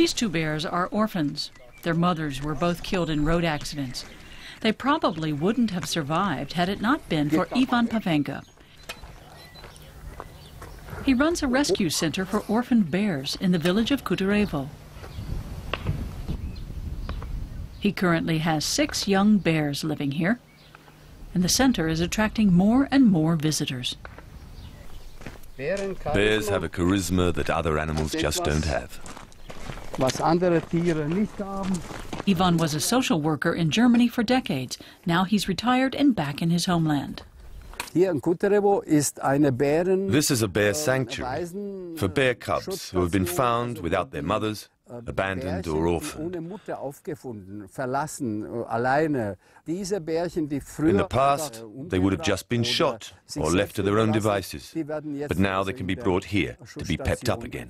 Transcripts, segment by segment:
These two bears are orphans. Their mothers were both killed in road accidents. They probably wouldn't have survived had it not been for Ivan Pavenka. He runs a rescue center for orphaned bears in the village of Kutarevo. He currently has 6 young bears living here, and the center is attracting more and more visitors. Bears have a charisma that other animals just don't have. Ivan was a social worker in Germany for decades. Now he's retired and back in his homeland. This is a bear sanctuary for bear cubs who have been found without their mothers, abandoned or orphaned. In the past, they would have just been shot or left to their own devices, but now they can be brought here to be pepped up again.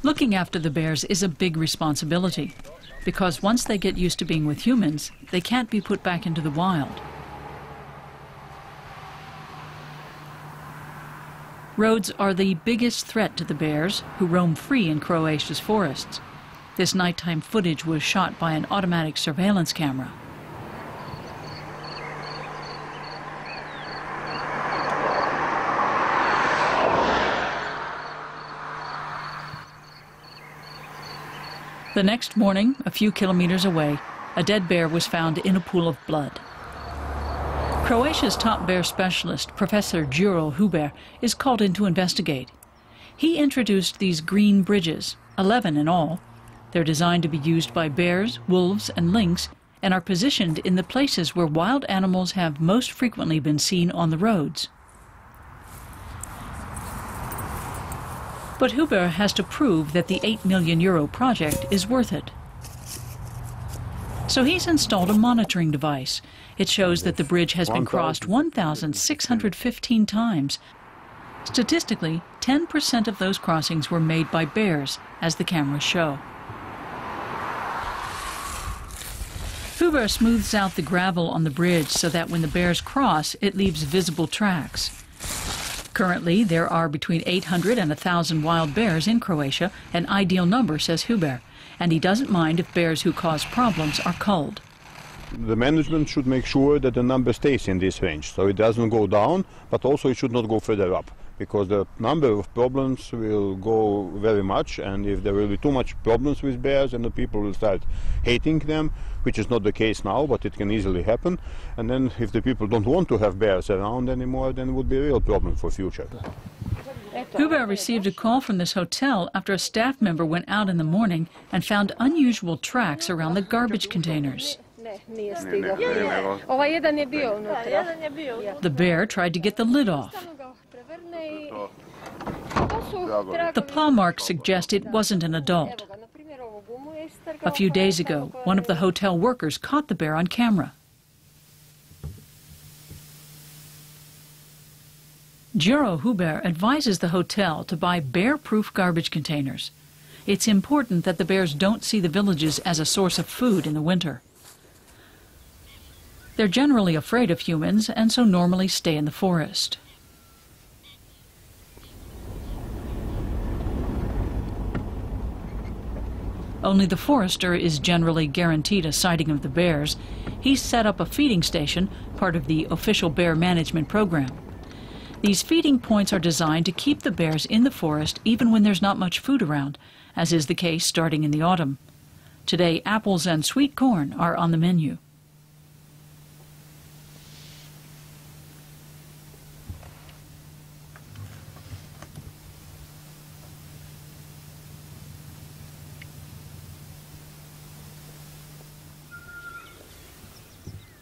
Looking after the bears is a big responsibility, because once they get used to being with humans, they can't be put back into the wild. Roads are the biggest threat to the bears, who roam free in Croatia's forests. This nighttime footage was shot by an automatic surveillance camera. The next morning, a few kilometers away, a dead bear was found in a pool of blood. Croatia's top bear specialist, Professor Đuro Huber, is called in to investigate. He introduced these green bridges, 11 in all. They're designed to be used by bears, wolves, and lynx, and are positioned in the places where wild animals have most frequently been seen on the roads. But Huber has to prove that the €8 million project is worth it. So he's installed a monitoring device. It shows that the bridge has been crossed 1,615 times. Statistically, 10% of those crossings were made by bears, as the cameras show. Huber smooths out the gravel on the bridge so that when the bears cross, it leaves visible tracks. Currently, there are between 800 and 1,000 wild bears in Croatia, an ideal number, says Huber, and he doesn't mind if bears who cause problems are culled. The management should make sure that the number stays in this range, so it doesn't go down, but also it should not go further up, because the number of problems will go very much, and if there will be too much problems with bears, then the people will start hating them, which is not the case now, but it can easily happen. And then if the people don't want to have bears around anymore, then it would be a real problem for future. Huber received a call from this hotel after a staff member went out in the morning and found unusual tracks around the garbage containers. The bear tried to get the lid off. The paw marks suggest it wasn't an adult. A few days ago, one of the hotel workers caught the bear on camera. Đuro Huber advises the hotel to buy bear-proof garbage containers. It's important that the bears don't see the villages as a source of food in the winter. They're generally afraid of humans and so normally stay in the forest. Only the forester is generally guaranteed a sighting of the bears. He's set up a feeding station, part of the official bear management program. These feeding points are designed to keep the bears in the forest even when there's not much food around, as is the case starting in the autumn. Today, apples and sweet corn are on the menu.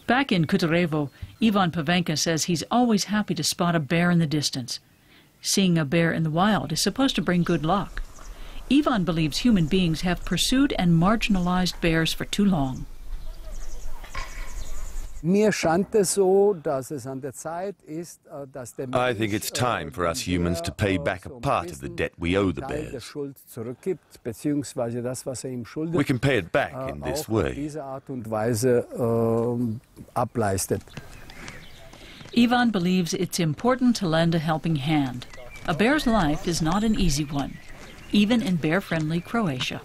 Back in Kutarevo, Ivan Pavenka says he's always happy to spot a bear in the distance. Seeing a bear in the wild is supposed to bring good luck. Ivan believes human beings have pursued and marginalized bears for too long. I think it's time for us humans to pay back a part of the debt we owe the bears. We can pay it back in this way. Ivan believes it's important to lend a helping hand. A bear's life is not an easy one, even in bear-friendly Croatia.